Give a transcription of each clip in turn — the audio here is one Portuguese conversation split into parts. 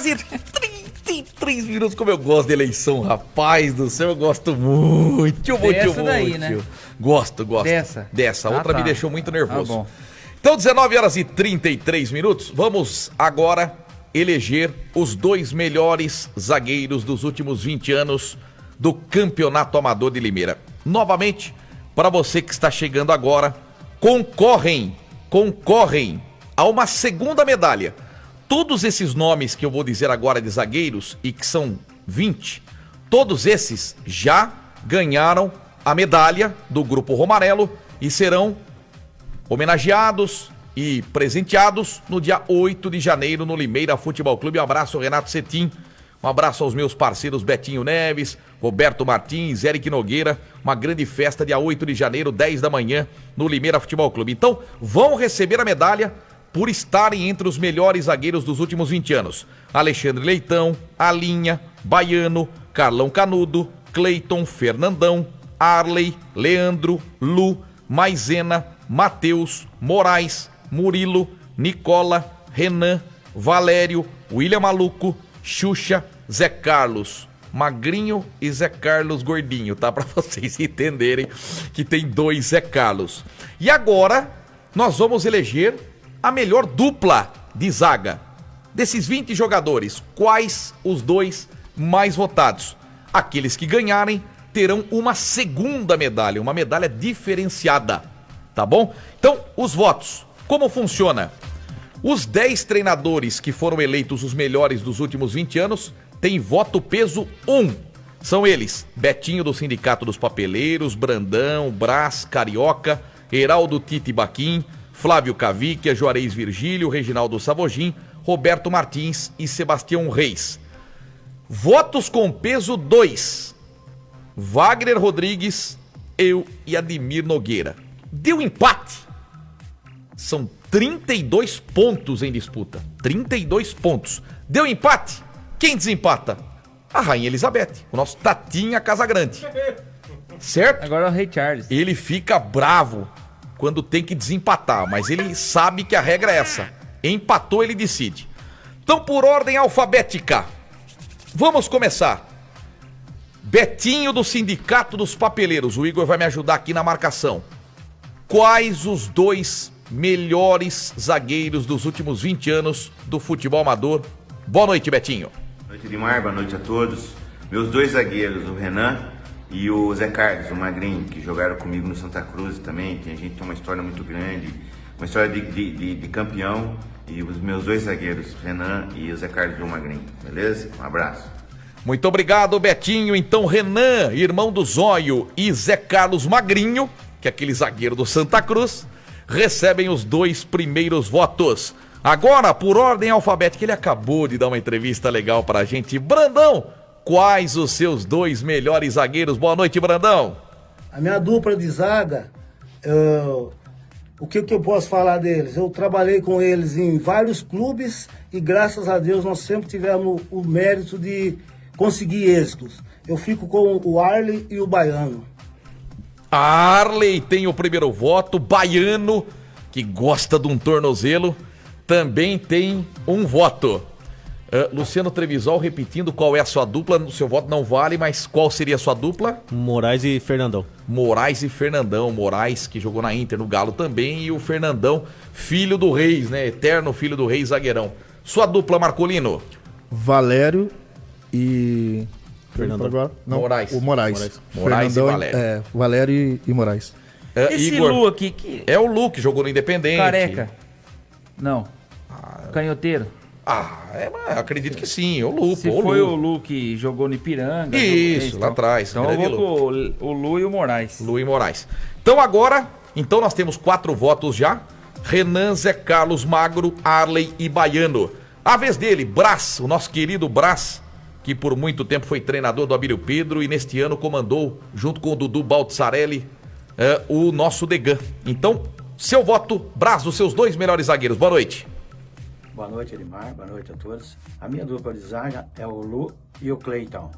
quase 33 minutos. Como eu gosto de eleição, rapaz do céu, eu gosto muito, Dessa daí, né? Gosto. Dessa. Outra me deixou muito nervoso. Bom. Então, 19 horas e 33 minutos. Vamos agora eleger os 2 melhores zagueiros dos últimos 20 anos do Campeonato Amador de Limeira. Novamente, para você que está chegando agora, concorrem a uma segunda medalha. Todos esses nomes que eu vou dizer agora de zagueiros, e que são 20, todos esses já ganharam a medalha do Grupo Romarelo e serão homenageados e presenteados no dia 8 de janeiro no Limeira Futebol Clube. Um abraço, Renato Cetim. Um abraço aos meus parceiros Betinho Neves, Roberto Martins, Eric Nogueira. Uma grande festa dia 8 de janeiro, 10 da manhã, no Limeira Futebol Clube. Então, vão receber a medalha por estarem entre os melhores zagueiros dos últimos 20 anos. Alexandre Leitão, Alinha, Baiano, Carlão Canudo, Cleiton, Fernandão, Arley, Leandro, Lu, Maisena, Matheus, Moraes, Murilo, Nicola, Renan, Valério, William Maluco, Xuxa, Zé Carlos Magrinho e Zé Carlos Gordinho, tá? Pra vocês entenderem que tem 2 Zé Carlos. E agora nós vamos eleger a melhor dupla de zaga. Desses 20 jogadores, quais os 2 mais votados? Aqueles que ganharem terão uma segunda medalha, uma medalha diferenciada, tá bom? Então, os votos, como funciona? Os 10 treinadores que foram eleitos os melhores dos últimos 20 anos têm voto peso 1. São eles: Betinho do Sindicato dos Papeleiros, Brandão, Brás, Carioca, Heraldo Tite Baquim, Flávio Cavicchia, Juarez Virgílio, Reginaldo Savogin, Roberto Martins e Sebastião Reis. Votos com peso 2: Wagner Rodrigues, eu e Ademir Nogueira. Deu empate. São 32 pontos em disputa. 32 pontos. Deu empate? Quem desempata? A Rainha Elizabeth, o nosso Tatinha Casagrande. Certo? Agora é o Rei Charles. Ele fica bravo quando tem que desempatar, mas ele sabe que a regra é essa. Empatou, ele decide. Então, por ordem alfabética, vamos começar. Betinho do Sindicato dos Papeleiros. O Igor vai me ajudar aqui na marcação. Quais os 2 melhores zagueiros dos últimos 20 anos do futebol amador? Boa noite, Betinho. Boa noite, Edmar. Boa noite a todos. Meus 2 zagueiros, o Renan e o Zé Carlos, o Magrinho, que jogaram comigo no Santa Cruz também. A gente tem uma história muito grande, uma história de campeão. E os meus 2 zagueiros, o Renan e o Zé Carlos e o Magrinho. Beleza? Um abraço. Muito obrigado, Betinho. Então, Renan, irmão do Zóio, e Zé Carlos Magrinho, que é aquele zagueiro do Santa Cruz, recebem os 2 primeiros votos. Agora, por ordem alfabética, ele acabou de dar uma entrevista legal pra gente. Brandão, quais os seus 2 melhores zagueiros? Boa noite, Brandão. A minha dupla de zaga, o que eu posso falar deles? Eu trabalhei com eles em vários clubes e graças a Deus nós sempre tivemos o mérito de conseguir êxitos. Eu fico com o Arley e o Baiano. Arley tem o primeiro voto. Baiano, que gosta de um tornozelo, também tem um voto. Luciano Trevisol repetindo qual é a sua dupla. O seu voto não vale, mas qual seria a sua dupla? Moraes e Fernandão. Moraes e Fernandão. Moraes, que jogou na Inter, no Galo também, e o Fernandão, filho do Reis, né? Eterno filho do Reis, zagueirão. Sua dupla, Marcolino? Valério e... Fernandão. Agora? Não, Moraes. O Moraes. Moraes e Valério. Valério e Moraes. Esse Igor, Lu aqui que... é o Lu que jogou no Independente. Careca. Não. Canhoteiro. Mas acredito que sim. O Lu, Se pô, foi Lu. o Lu que jogou no Ipiranga. Isso, lá atrás. Então eu vou com o Lu e o Moraes. Lu e Moraes. Então agora, nós temos 4 votos já. Renan, Zé Carlos, Magro, Arley e Baiano. A vez dele, Brás, o nosso querido Brás, que por muito tempo foi treinador do Abílio Pedro e neste ano comandou, junto com o Dudu Baltzarelli, o nosso Degan. Então, seu voto, Brás, os seus 2 melhores zagueiros. Boa noite. Boa noite, Edmar. Boa noite a todos. A minha dupla de zaga é o Lu e o Cleiton,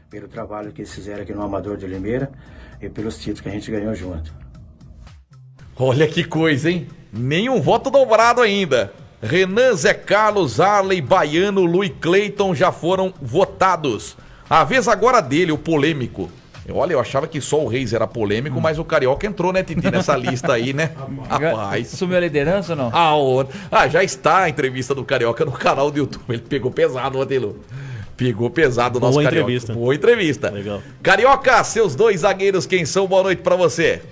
pelo trabalho que eles fizeram aqui no Amador de Limeira e pelos títulos que a gente ganhou junto. Olha que coisa, hein? Nenhum voto dobrado ainda. Renan, Zé Carlos, Arley, Baiano, Lu e Cleiton já foram votados. A vez agora dele, o polêmico. Olha, eu achava que só o Reis era polêmico, mas o Carioca entrou, né, Titi, nessa lista aí, né? Rapaz. Sumiu a liderança ou não? Já está a entrevista do Carioca no canal do YouTube. Ele pegou pesado, Odilo. Pegou pesado o nosso Boa Carioca. Entrevista. Boa entrevista. Legal. Carioca, seus 2 zagueiros, quem são? Boa noite pra você.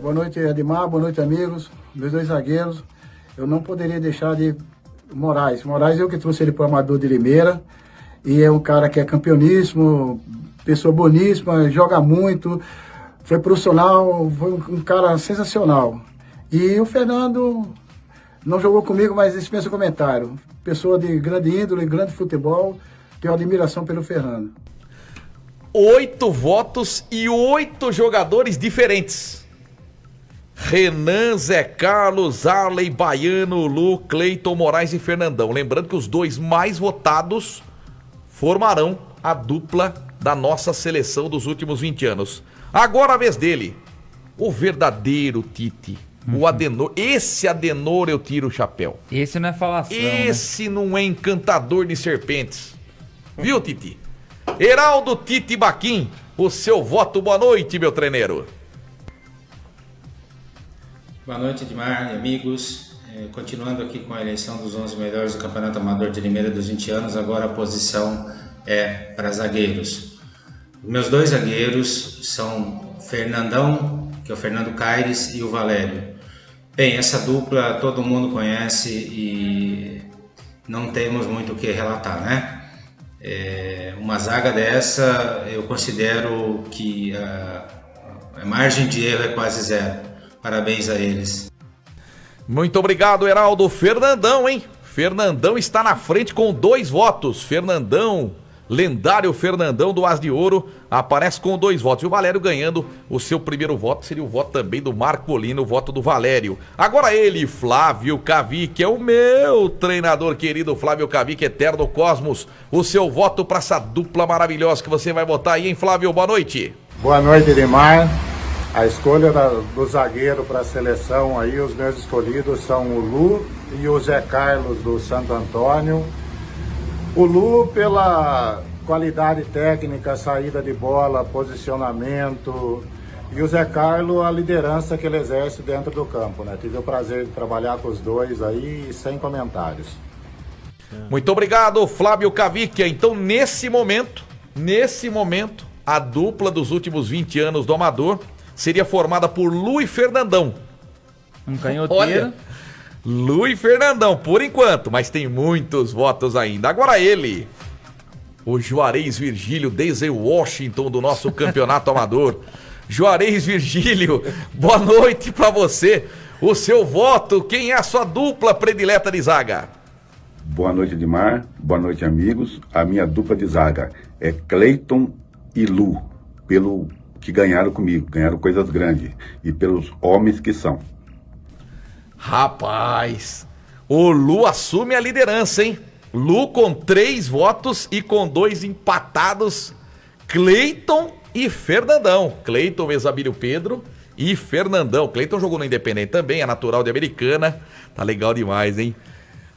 Boa noite, Edmar. Boa noite, amigos. Meus 2 zagueiros. Eu não poderia deixar de Moraes. Moraes eu que trouxe ele para o Amador de Limeira. E é um cara que é campeoníssimo, pessoa boníssima, joga muito, foi profissional, foi um cara sensacional. E o Fernando não jogou comigo, mas dispensa comentário. Pessoa de grande índole, grande futebol, tenho admiração pelo Fernando. 8 votos e 8 jogadores diferentes. Renan, Zé Carlos, Arley, Baiano, Lu, Cleiton, Moraes e Fernandão. Lembrando que os 2 mais votados formarão a dupla da nossa seleção dos últimos 20 anos. Agora a vez dele, o verdadeiro Tite, o Adenor. Esse Adenor eu tiro o chapéu. Esse não é falação, Esse não é encantador de serpentes. Viu, Titi? Heraldo Tite Baquim, o seu voto. Boa noite, meu treneiro. Boa noite, Edmar e amigos. Continuando aqui com a eleição dos 11 melhores do Campeonato Amador de Limeira dos 20 anos, agora a posição é para zagueiros. Meus 2 zagueiros são Fernandão, que é o Fernando Caires, e o Valério. Bem, essa dupla todo mundo conhece e não temos muito o que relatar, né? Uma zaga dessa, eu considero que a margem de erro é quase zero. Parabéns a eles. Muito obrigado, Heraldo. Fernandão, hein? Fernandão está na frente com 2 votos. Fernandão, lendário Fernandão do As de Ouro, aparece com 2 votos. E o Valério ganhando o seu primeiro voto. Seria o voto também do Marco Molina, o voto do Valério. Agora ele, Flávio Cavic, é o meu treinador querido, Flávio Cavic, Eterno Cosmos. O seu voto para essa dupla maravilhosa que você vai votar aí, hein, Flávio? Boa noite. Boa noite, Edmar. A escolha do zagueiro para a seleção aí, os meus escolhidos são o Lu e o Zé Carlos do Santo Antônio. O Lu pela qualidade técnica, saída de bola, posicionamento, e o Zé Carlos a liderança que ele exerce dentro do campo, né? Tive o prazer de trabalhar com os 2 aí, sem comentários. Muito obrigado, Flávio Cavic. Então, nesse momento, a dupla dos últimos 20 anos do Amador seria formada por Lu e Fernandão. Um canhoteiro. Olha, Lu e Fernandão, por enquanto, mas tem muitos votos ainda. Agora ele, o Juarez Virgílio, desde Washington, do nosso campeonato amador. Juarez Virgílio, boa noite pra você. O seu voto, quem é a sua dupla predileta de zaga? Boa noite, Edmar. Boa noite, amigos. A minha dupla de zaga é Cleiton e Lu, pelo que ganharam comigo, ganharam coisas grandes, e pelos homens que são. Rapaz, o Lu assume a liderança, hein? Lu com 3 votos e com 2 empatados, Cleiton e Fernandão. Cleiton, Exabílio Pedro e Fernandão. Cleiton jogou no Independente também, é natural de Americana. Tá legal demais, hein?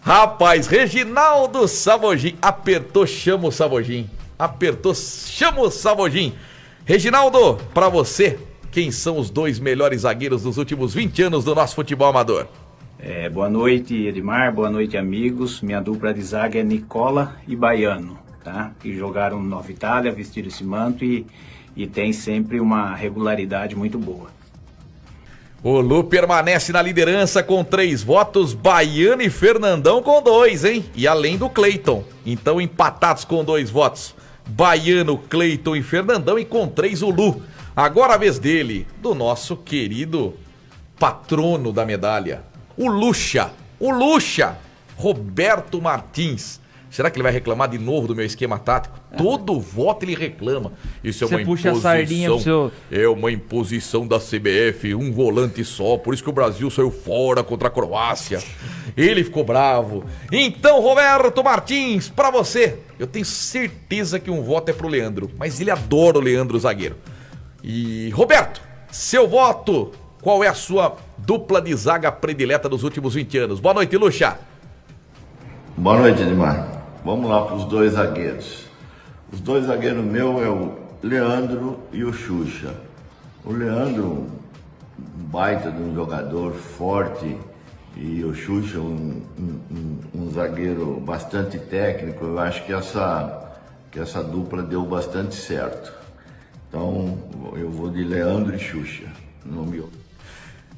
Rapaz, Reginaldo Savogin apertou, chama o Savogin. Apertou, chama o Savogin. Reginaldo, pra você, quem são os 2 melhores zagueiros dos últimos 20 anos do nosso futebol amador? Boa noite, Edmar, boa noite, amigos. Minha dupla de zaga é Nicola e Baiano, tá? Que jogaram no Nova Itália, vestiram esse manto e tem sempre uma regularidade muito boa. O Lu permanece na liderança com 3 votos, Baiano e Fernandão com 2, hein? E além do Cleiton, então empatados com 2 votos. Baiano, Cleiton e Fernandão, e com 3 o Lu. Agora a vez dele, do nosso querido patrono da medalha, o Lucha, Roberto Martins. Será que ele vai reclamar de novo do meu esquema tático? Todo voto ele reclama. Isso é uma puxa a sardinha pro seu... É uma imposição da CBF, um volante só. Por isso que o Brasil saiu fora contra a Croácia. Ele ficou bravo. Então, Roberto Martins, pra você, eu tenho certeza que um voto é pro Leandro. Mas ele adora o Leandro, zagueiro. E, Roberto, seu voto qual é a sua dupla de zaga predileta dos últimos 20 anos? Boa noite, Lucha. Boa noite, Edmar. Vamos lá para os dois zagueiros. Os dois zagueiros meus é o Leandro e o Xuxa. O Leandro, um baita de um jogador forte, e o Xuxa, um zagueiro bastante técnico. Eu acho que essa dupla deu bastante certo. Então, eu vou de Leandro e Xuxa.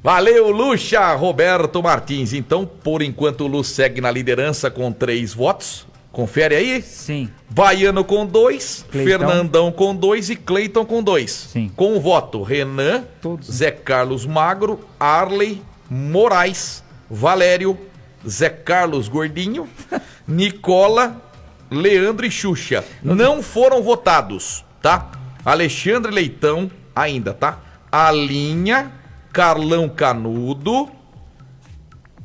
Valeu, Lucha. Roberto Martins. Então, por enquanto, o Lu segue na liderança com 3 votos. Confere aí? Sim. Baiano com 2, Cleitão. Fernandão com 2 e Cleiton com 2. Sim. Com o voto, Renan, Zé Carlos Magro, Arley, Moraes, Valério, Zé Carlos Gordinho, Nicola, Leandro e Xuxa. Não foram votados, tá? Alexandre Leitão ainda, tá? Alinha, Carlão Canudo,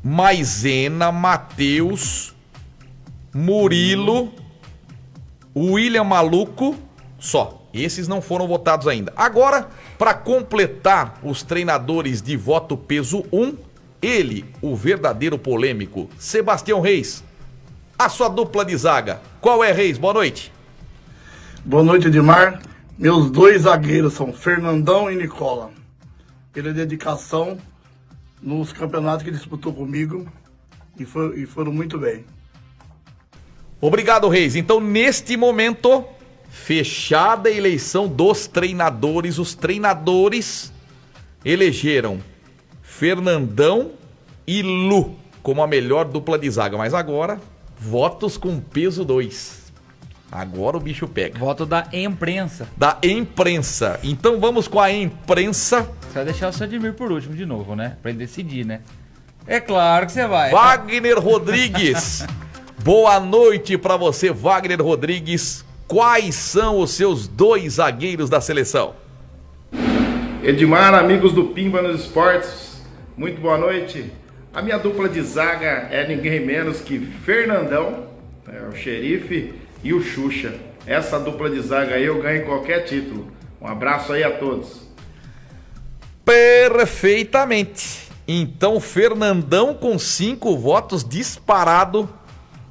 Maisena, Matheus, Murilo, William Maluco, só. Esses não foram votados ainda. Agora, para completar os treinadores de voto peso 1, ele, o verdadeiro polêmico, Sebastião Reis. A sua dupla de zaga. Qual é, Reis? Boa noite. Boa noite, Edmar. Meus 2 zagueiros são Fernandão e Nicola. Pela dedicação nos campeonatos que disputou comigo e foram muito bem. Obrigado, Reis. Então, neste momento, fechada a eleição dos treinadores. Os treinadores elegeram Fernandão e Lu como a melhor dupla de zaga. Mas agora, votos com peso 2. Agora o bicho pega. Voto da imprensa. Da imprensa. Então vamos com a imprensa. Você vai deixar o Sandimir por último de novo, né? Pra ele decidir, né? É claro que você vai. Wagner Rodrigues. Boa noite pra você, Wagner Rodrigues. Quais são os seus 2 zagueiros da seleção? Edmar, amigos do Pimba nos Esportes, muito boa noite. A minha dupla de zaga é ninguém menos que Fernandão, o xerife, e o Xuxa. Essa dupla de zaga aí eu ganho qualquer título. Um abraço aí a todos. Perfeitamente. Então, Fernandão com 5 votos disparado,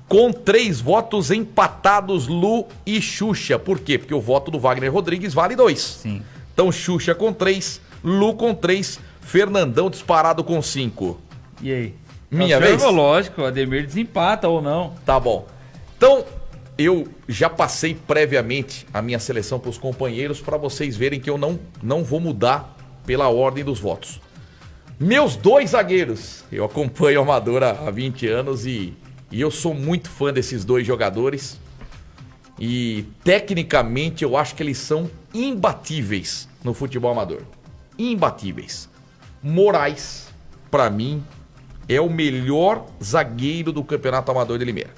com 3 votos empatados, Lu e Xuxa. Por quê? Porque o voto do Wagner Rodrigues vale 2. Sim. Então, Xuxa com 3, Lu com 3, Fernandão disparado com 5. E aí? Minha vez? Lógico, o Ademir desempata ou não. Tá bom. Então, eu já passei previamente a minha seleção para os companheiros para vocês verem que eu não vou mudar pela ordem dos votos. Meus 2 zagueiros, eu acompanho a Amadora há 20 anos e eu sou muito fã desses 2 jogadores. E tecnicamente eu acho que eles são imbatíveis no futebol amador. Imbatíveis. Moraes, pra mim, é o melhor zagueiro do Campeonato Amador de Limeira.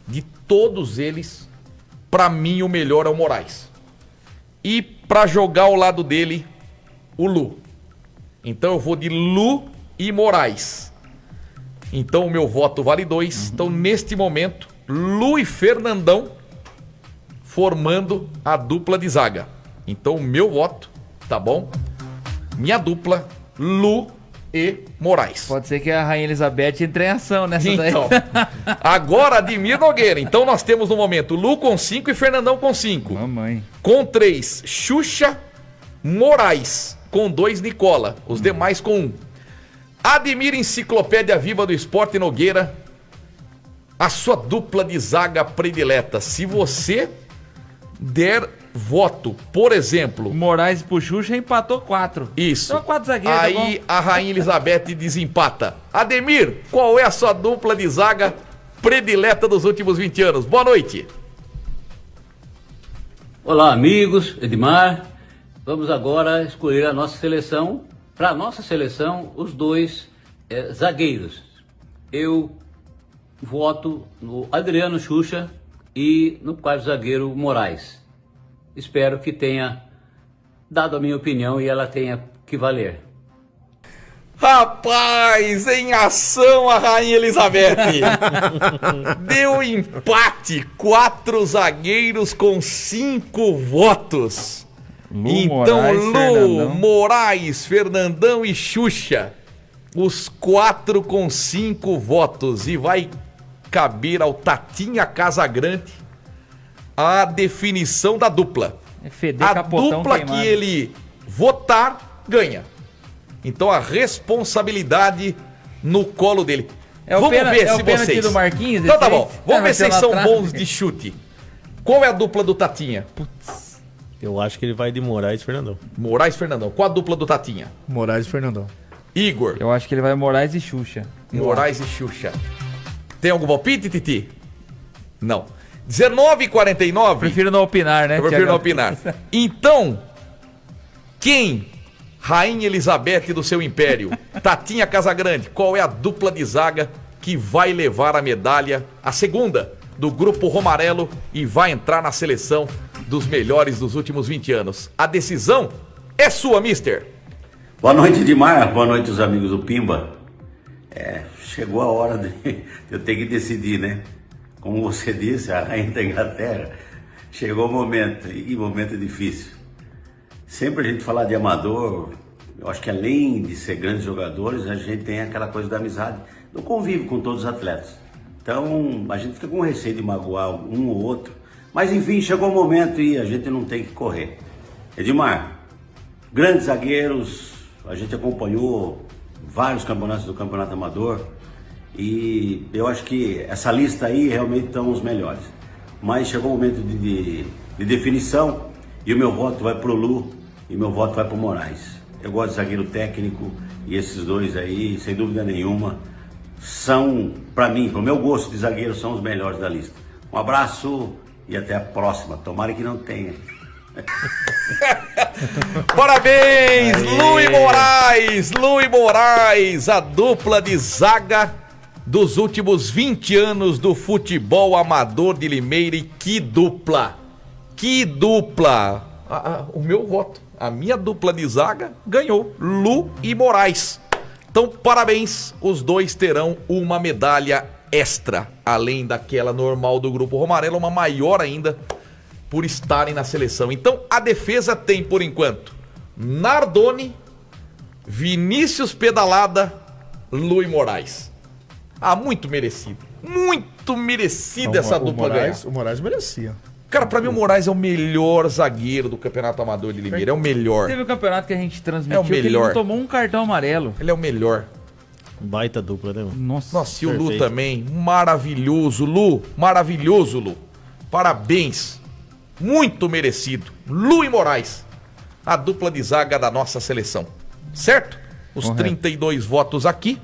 De todos eles, pra mim o melhor é o Moraes. E pra jogar ao lado dele, o Lu. Então eu vou de Lu e Moraes. Então o meu voto vale 2. Então neste momento, Lu e Fernandão formando a dupla de zaga. Então o meu voto, tá bom? Minha dupla, Lu e Moraes. Pode ser que a Rainha Elizabeth entre em ação nessa então, daí. Agora Ademir Nogueira. Então nós temos no momento Lu com 5 e Fernandão com 5. Mamãe. Com 3, Xuxa, Moraes. Com 2, Nicola. Os demais com 1. Ademir Enciclopédia Viva do Esporte Nogueira. A sua dupla de zaga predileta. Se você der voto, por exemplo... Moraes pro Xuxa empatou 4. Isso. Só 4 zagueiros. Aí a Rainha Elizabeth desempata. Ademir, qual é a sua dupla de zaga predileta dos últimos 20 anos? Boa noite. Olá, amigos. Edmar. Vamos agora escolher a nossa seleção. Para a nossa seleção, os 2 zagueiros. Eu voto no Adriano Xuxa e no quarto zagueiro Moraes. Espero que tenha dado a minha opinião e ela tenha que valer. Rapaz, em ação a Rainha Elizabeth. Deu empate, 4 zagueiros com 5 votos. Então, Lu, Moraes, Fernandão e Xuxa. Os 4 com 5 votos. E vai caber ao Tatinha Casagrande a definição da dupla. A dupla que ele votar, ganha. Então a responsabilidade no colo dele. Vamos ver se vocês... do Marquinhos, então tá bom, vamos ver se vocês são bons de chute. Qual é a dupla do Tatinha? Putz, eu acho que ele vai de Moraes e Fernandão. Moraes e Fernandão. Qual a dupla do Tatinha? Moraes e Fernandão. Igor. Eu acho que ele vai Moraes e Xuxa. Moraes e Xuxa. Tem algum palpite, Titi? Não. 19h49. Prefiro não opinar, né? Eu prefiro não opinar. Então, quem, Rainha Elizabeth do seu império, Tatinha Casagrande, qual é a dupla de zaga que vai levar a medalha, a segunda, do Grupo Romarelo e vai entrar na seleção dos melhores dos últimos 20 anos? A decisão é sua, mister. Boa noite, Edmar. Boa noite, os amigos do Pimba. Chegou a hora de eu ter que decidir, né? Como você disse, a rainha da Inglaterra, chegou o momento, e momento difícil. Sempre a gente falar de amador, eu acho que além de ser grandes jogadores, a gente tem aquela coisa da amizade, do convívio com todos os atletas. Então, a gente fica com receio de magoar um ou outro, mas enfim, chegou o momento e a gente não tem que correr. Edmar, grandes zagueiros, a gente acompanhou vários campeonatos do Campeonato Amador, e eu acho que essa lista aí realmente estão os melhores. Mas chegou o momento de definição e o meu voto vai pro Lu e meu voto vai pro Moraes. Eu gosto de zagueiro técnico e esses dois aí, sem dúvida nenhuma, são, para mim, pro meu gosto de zagueiro, são os melhores da lista. Um abraço e até a próxima. Tomara que não tenha. Parabéns, Lu e Moraes, a dupla de zaga dos últimos 20 anos do futebol amador de Limeira. E que dupla! Que dupla! O meu voto, a minha dupla de zaga ganhou, Lu e Moraes. Então, parabéns, os dois terão uma medalha extra, além daquela normal do Grupo Romarelo, uma maior ainda por estarem na seleção. Então, a defesa tem, por enquanto, Nardoni, Vinícius Pedalada, Lu e Moraes. Muito merecido. Muito merecida essa dupla ganhar. O Moraes merecia. Cara, pra mim o Moraes é o melhor zagueiro do Campeonato Amador de Limeira. É o melhor. Teve um campeonato que a gente transmitiu que ele não tomou um cartão amarelo. Ele é o melhor. Baita dupla, né, mano? Nossa, e o Lu também. Maravilhoso, Lu. Maravilhoso, Lu. Parabéns. Muito merecido. Lu e Moraes. A dupla de zaga da nossa seleção. Certo? Os correto. 32 votos aqui.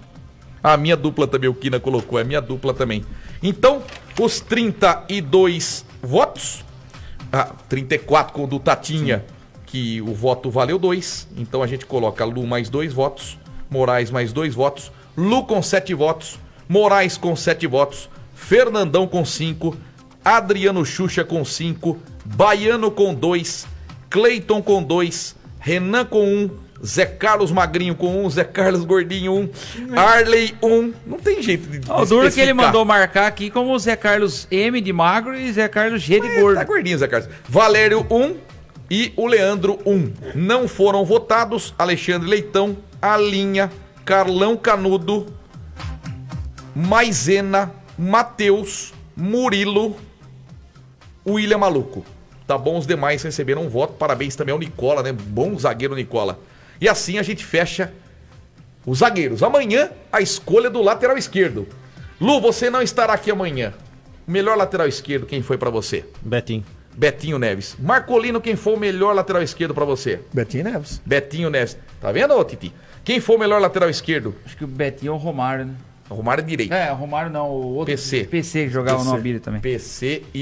A minha dupla também, o Kina colocou, é a minha dupla também. Então, os 32 votos, 34 com o do Tatinha, que o voto valeu 2. Então a gente coloca Lu mais 2 votos, Moraes mais 2 votos, Lu com 7 votos, Moraes com 7 votos, Fernandão com 5, Adriano Xuxa com 5, Baiano com 2, Cleiton com 2, Renan com 1, Zé Carlos Magrinho com 1, Zé Carlos Gordinho 1, Arley 1. Não tem jeito de o duro que ele mandou marcar aqui como Zé Carlos M de magro e Zé Carlos G de gordo. Tá gordinho, Zé Carlos. Valério 1 e o Leandro 1. Não foram votados Alexandre Leitão, Alinha, Carlão Canudo, Maisena, Matheus, Murilo, William Maluco. Tá bom, os demais receberam um voto. Parabéns também ao Nicola, né? Bom zagueiro Nicola. E assim a gente fecha os zagueiros. Amanhã, a escolha do lateral esquerdo. Lu, você não estará aqui amanhã. O melhor lateral esquerdo, quem foi pra você? Betinho. Betinho Neves. Marcolino, quem foi o melhor lateral esquerdo pra você? Betinho Neves. Betinho Neves. Tá vendo, ô Titi? Quem foi o melhor lateral esquerdo? Acho que o Betinho é o Romário, né? O Romário é direito. O Romário não, o outro. PC. PC que jogava no Albira também. PC e